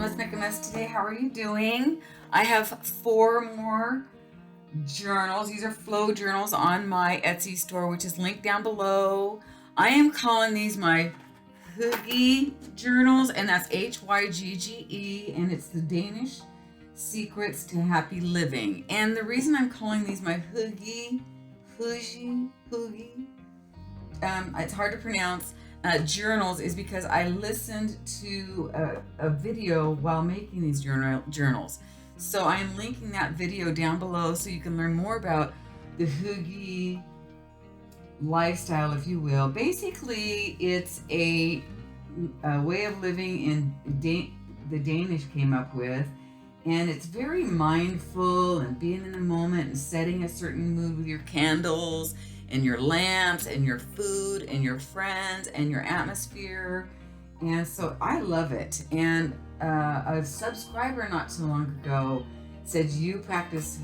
Let's Make a Mess today. How are you doing? I have 4 more journals. These are flow journals on my Etsy store, which is linked down below. I am calling these my Hygge journals, and that's Hygge, and it's the Danish secrets to happy living. And the reason I'm calling these my Hygge, it's hard to pronounce, journals is because I listened to a video while making these journals. So I am linking that video down below so you can learn more about the Hygge lifestyle, if you will. Basically, it's a way of living the Danish came up with, and it's very mindful and being in the moment and setting a certain mood with your candles and your lamps and your food and your friends and your atmosphere. And so I love it. And a subscriber not too long ago said, you practice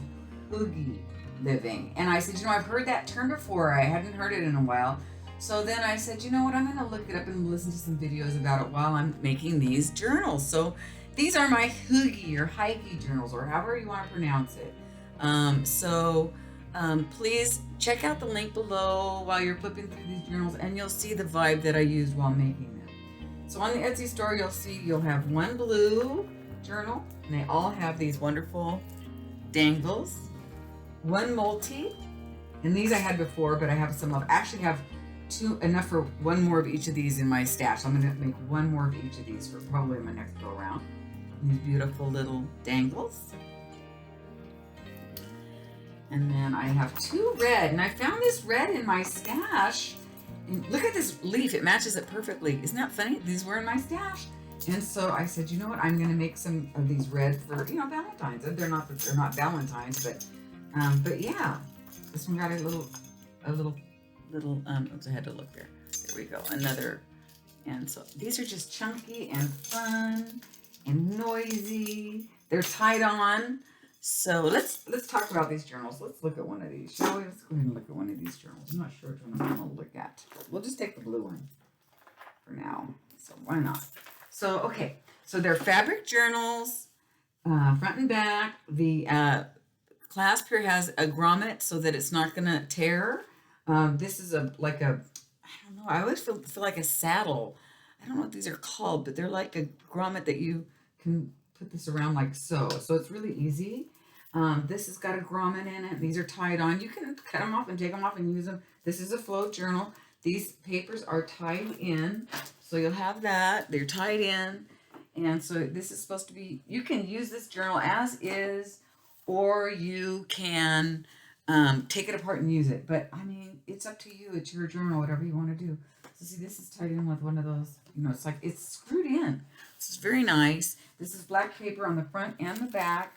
Hygge living. And I said, I've heard that term before. I hadn't heard it in a while. So then I said, you know what, I'm going to look it up and listen to some videos about it while I'm making these journals. So these are my Hygge or Hygge journals, or however you want to pronounce it. Please check out the link below while you're flipping through these journals, and you'll see the vibe that I used while making them. So on the Etsy store, you'll have one blue journal, and they all have these wonderful dangles. One multi, and these I had before, but I have some of. I actually have enough for one more of each of these in my stash. So I'm going to make one more of each of these for probably my next go around. These beautiful little dangles. And then I have 2 red, and I found this red in my stash. And look at this leaf, it matches it perfectly. Isn't that funny? These were in my stash. And so I said, you know what, I'm gonna make some of these red for, Valentine's. They're not Valentine's, but yeah. This one got a little, oops, I had to look there. There we go, another. And so these are just chunky and fun and noisy. They're tied on. So let's talk about these journals. Let's look at one of these, shall we? Let's go ahead and look at one of these journals. I'm not sure which one I'm going to look at. We'll just take the blue one for now. So why not? So, okay. So they're fabric journals, front and back. The clasp here has a grommet so that it's not going to tear. This is I don't know. I always feel like a saddle. I don't know what these are called, but they're like a grommet that you can put this around like so. So it's really easy. This has got a grommet in it. These are tied on. You can cut them off and take them off and use them. This is a float journal. These papers are tied in. So you'll have that. They're tied in. And so this is supposed to be, you can use this journal as is, or you can take it apart and use it. But I mean, it's up to you. It's your journal, whatever you want to do. So see, this is tied in with one of those, it's screwed in. This is very nice. This is black paper on the front and the back,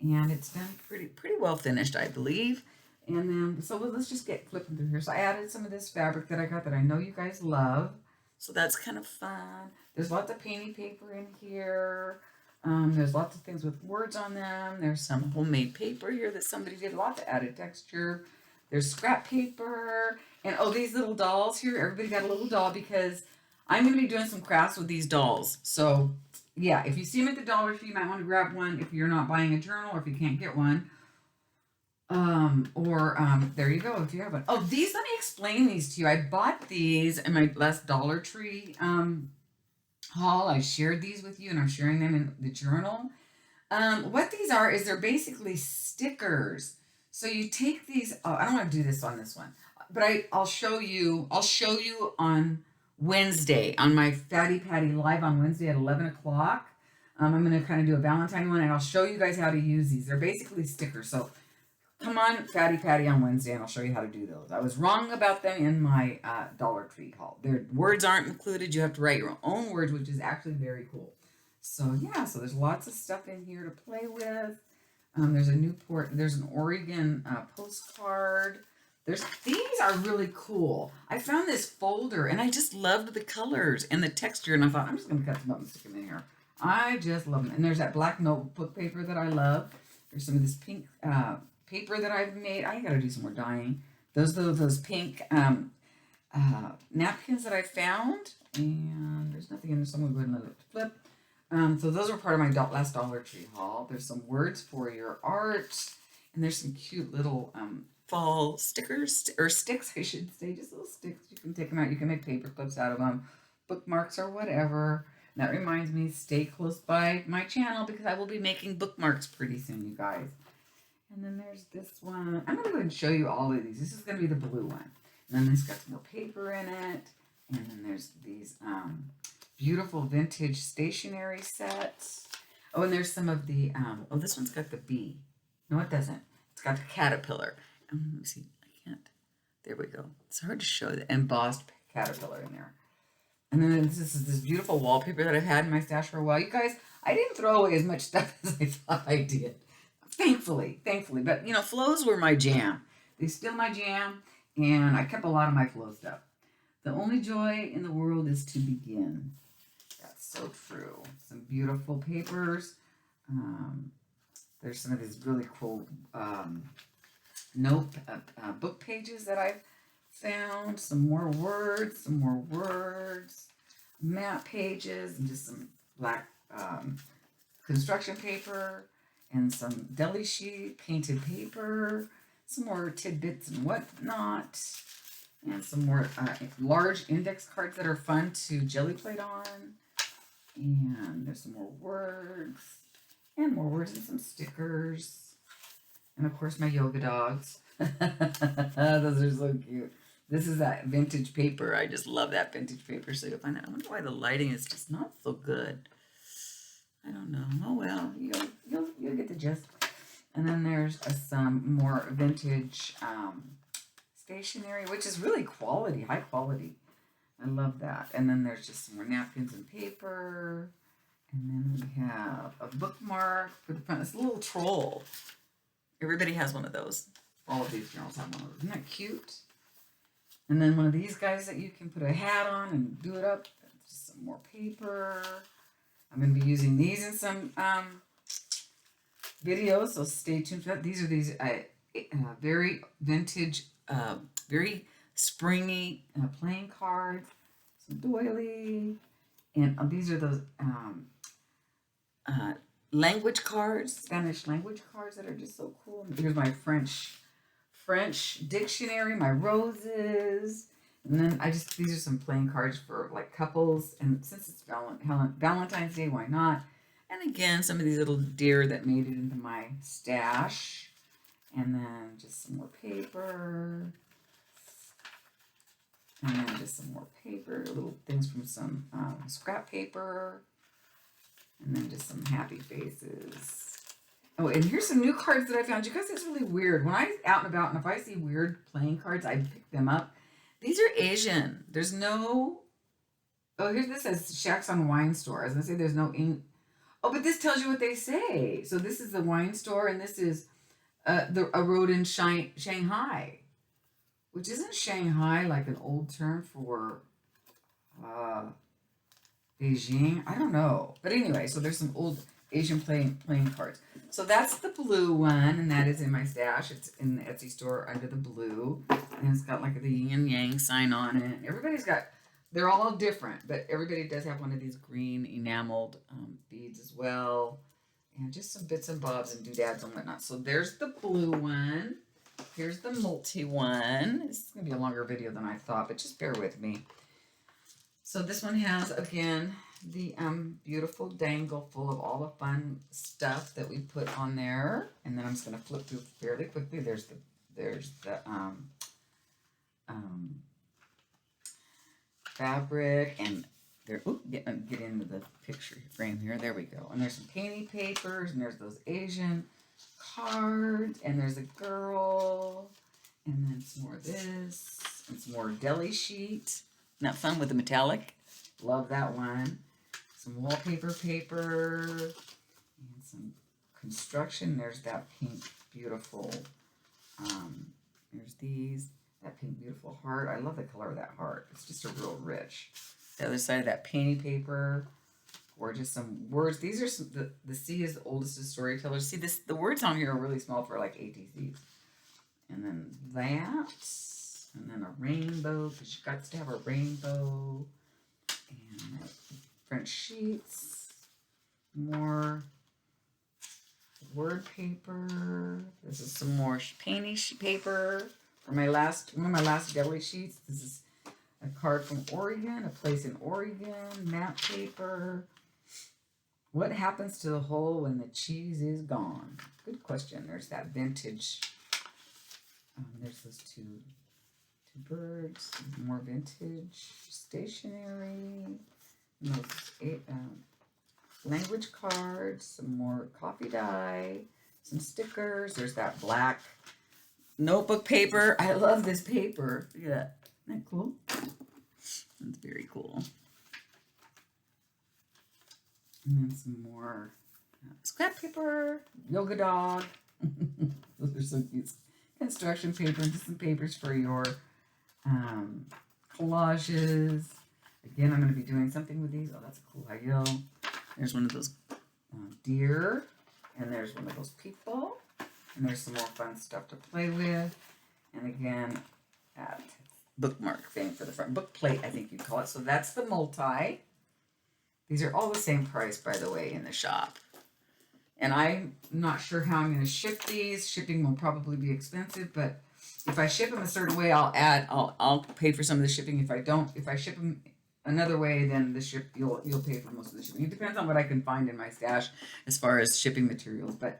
and it's been pretty well finished, I believe. And then, so let's just get flipping through here. So I added some of this fabric that I got that I know you guys love. So that's kind of fun. There's lots of painting paper in here. There's lots of things with words on them. There's some homemade paper here that somebody did. Lots of added texture. There's scrap paper. And oh, these little dolls here. Everybody got a little doll because I'm going to be doing some crafts with these dolls. So yeah, if you see them at the Dollar Tree, you might want to grab one if you're not buying a journal or if you can't get one. There you go, if you have one. Oh, these, let me explain these to you. I bought these in my last Dollar Tree haul. I shared these with you, and I'm sharing them in the journal. What these are is they're basically stickers. So you take these, I don't want to do this on this one, but I'll show you on Wednesday on my Fatty Patty Live on Wednesday at 11 o'clock. I'm going to kind of do a Valentine one, and I'll show you guys how to use these. They're basically stickers. So come on Fatty Patty on Wednesday, and I'll show you how to do those. I was wrong about them in my Dollar Tree haul. Their words aren't included. You have to write your own words, which is actually very cool. So yeah, so there's lots of stuff in here to play with. There's an Oregon postcard. These are really cool. I found this folder, and I just loved the colors and the texture, and I thought, I'm just going to cut them up and stick them in here. I just love them. And there's that black notebook paper that I love. There's some of this pink paper that I've made. I got to do some more dyeing. Those pink napkins that I found, and there's nothing in there, so I'm going to go ahead and let it flip. So those are part of my last Dollar Tree haul. There's some words for your art, and there's some cute little fall stickers, or sticks, I should say, just little sticks. You can take them out. You can make paper clips out of them, bookmarks or whatever. And that reminds me, stay close by my channel because I will be making bookmarks pretty soon, you guys. And then there's this one. I'm going to go ahead and show you all of these. This is going to be the blue one. And then this got some more paper in it. And then there's these beautiful vintage stationery sets. Oh, and there's some of the, oh, this one's got the bee. No, it doesn't. It's got the caterpillar. Let me see. I can't. There we go. It's hard to show the embossed caterpillar in there. And then this is this beautiful wallpaper that I've had in my stash for a while. You guys, I didn't throw away as much stuff as I thought I did. Thankfully. But, you know, flows were my jam. They're still my jam. And I kept a lot of my flow stuff. The only joy in the world is to begin. That's so true. Some beautiful papers. There's some of these really cool book pages that I've found. Some more words. Map pages, and just some black construction paper, and some deli sheet, painted paper, some more tidbits and whatnot. And some more large index cards that are fun to jelly plate on. And there's some more words. And more words and some stickers. And of course my yoga dogs. Those are so cute. This is that vintage paper. I just love that vintage paper. So you'll find that. I wonder why the lighting is just not so good. I don't know. Oh well, you'll get the gist. And then there's some more vintage stationery, which is really quality, high quality. I love that. And then there's just some more napkins and paper. And then we have a bookmark for the front. It's a little troll. Everybody has one of those. All of these girls have one of those. Isn't that cute? And then one of these guys that you can put a hat on and do it up. Just some more paper. I'm going to be using these in some videos, so stay tuned for that. These are very vintage, very springy playing cards, some doily, and these are those language cards, Spanish language cards that are just so cool. Here's my French dictionary, my roses, and then these are some playing cards for like couples, and since it's Valentine's Day, why not? And again, some of these little deer that made it into my stash. And then just some more paper. And then just some more paper, little things from some scrap paper. And then just some happy faces. Oh, and here's some new cards that I found. You guys, it's really weird. When I'm out and about, and if I see weird playing cards, I pick them up. These are Asian. There's no... Oh, this says Shacks on Wine Store. I was going to say there's no... Oh, but this tells you what they say. So this is the wine store, and this is a road in Shanghai. Which isn't Shanghai like an old term for Beijing? I don't know. But anyway, so there's some old Asian playing cards. So that's the blue one, and that is in my stash. It's in the Etsy store under the blue. And it's got like the yin and yang sign on it. Everybody's got... They're all different, but everybody does have one of these green enameled beads as well. And just some bits and bobs and doodads and whatnot. So there's the blue one. Here's the multi one. This is going to be a longer video than I thought, but just bear with me. So this one has, again, the beautiful dangle full of all the fun stuff that we put on there. And then I'm just going to flip through fairly quickly. There's the fabric, and there, get into the picture frame here. There we go. And there's some painting papers, and there's those Asian cards, and there's a girl, and then some more of this, and some more deli sheet. Isn't that fun with the metallic? Love that one. Some wallpaper paper, and some construction. There's that pink, beautiful, there's these. That pink, beautiful heart. I love the color of that heart. It's just a real rich. The other side of that painting paper. Gorgeous. Some words. These are some, the C is the oldest of storytellers. See, the words on here are really small for like ATCs. And then that. And then a rainbow, because you've got to have a rainbow. And French sheets. more word paper. This is some more painty paper for my one of my last deli sheets. This is a card from Oregon, a place in Oregon, map paper. What happens to the hole when the cheese is gone? Good question. There's that vintage. There's those two birds, more vintage stationery, and those language cards, some more coffee dye, some stickers. There's that black notebook paper. I love this paper. Look at that. Isn't that cool? That's very cool. And then some more scrap paper, yoga dog. Those are some cute construction paper and just some papers for your collages. Again, I'm going to be doing something with these. Oh, that's a cool Hygge. There's one of those deer, and there's one of those people, and there's some more fun stuff to play with. And again, that bookmark thing for the front, book plate, I think you'd call it. So that's the multi. These are all the same price, by the way, in the shop. And I'm not sure how I'm going to ship these. Shipping will probably be expensive, but if I ship them a certain way, I'll pay for some of the shipping. If I ship them another way, then you'll pay for most of the shipping. It depends on what I can find in my stash as far as shipping materials. But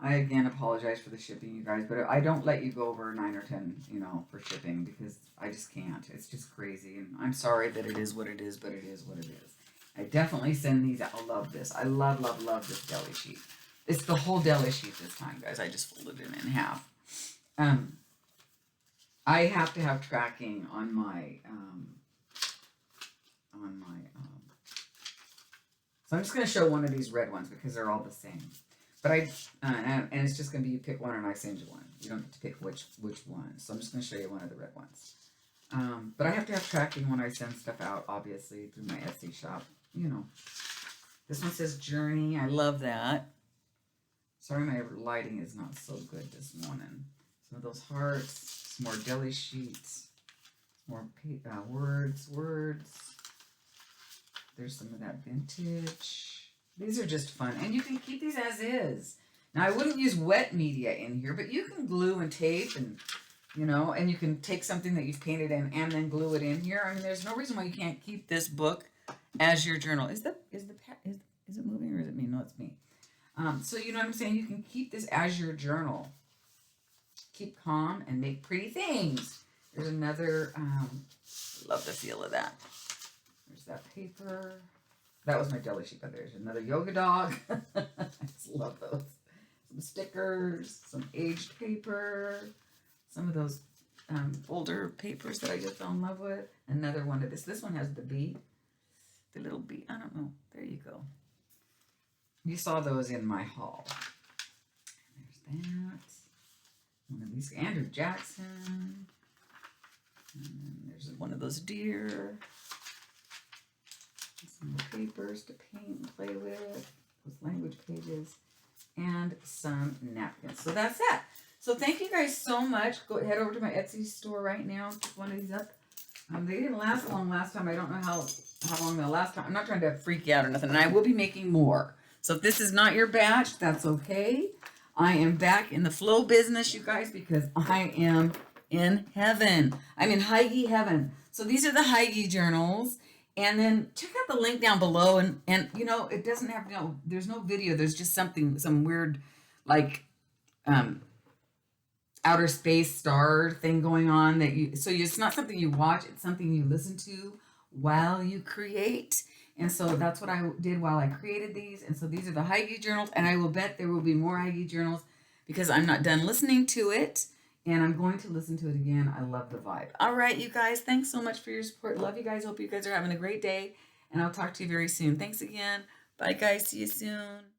I again apologize for the shipping, you guys. But I don't let you go over 9 or 10, for shipping, because I just can't. It's just crazy, and I'm sorry that it is what it is, but it is what it is. I definitely send these out. I love this. I love this deli sheet. It's the whole deli sheet this time, guys. I just folded it in half. I have to have tracking on my so I'm just going to show one of these red ones because they're all the same. But and it's just going to be you pick one and I send you one. You don't get to pick which one. So I'm just going to show you one of the red ones. But I have to have tracking when I send stuff out, obviously, through my Etsy shop. This one says Journey. I love that. Sorry, my lighting is not so good this morning. Some of those hearts, some more deli sheets, more words. There's some of that vintage. These are just fun. And you can keep these as is. Now, I wouldn't use wet media in here, but you can glue and tape and and you can take something that you've painted in and then glue it in here. I mean, there's no reason why you can't keep this book as your journal. Is it moving or is it me? No, it's me. So you know what I'm saying? You can keep this as your journal. Keep calm and make pretty things. There's another, love the feel of that. There's that paper. That was my deli sheet, but there's another yoga dog. I just love those. Some stickers, some aged paper. Some of those older papers that I just fell in love with. Another one of this. This one has the bee. The little bee. I don't know. There you go. You saw those in my haul. There's that. One of these. Andrew Jackson. And then there's one of those deer. Some more papers to paint and play with. Those language pages. And some napkins. So that's that. So thank you guys so much. Go head over to my Etsy store right now. Pick one of these up. They didn't last long last time. I don't know how long they'll last time. I'm not trying to freak you out or nothing. And I will be making more. So if this is not your batch, that's okay. I am back in the flow business, you guys, because I am in heaven. I'm in Hygge heaven. So these are the Hygge journals. And then check out the link down below. And it doesn't have there's no video. There's just some weird, like, outer space star thing going on it's not something you watch, it's something you listen to while you create. And so that's what I did while I created these. And so these are the Hygge journals, and I will bet there will be more Hygge journals because I'm not done listening to it, and I'm going to listen to it again. I love the vibe. All right, you guys, thanks so much for your support. Love you guys. Hope you guys are having a great day, and I'll talk to you very soon. Thanks again. Bye, guys. See you soon.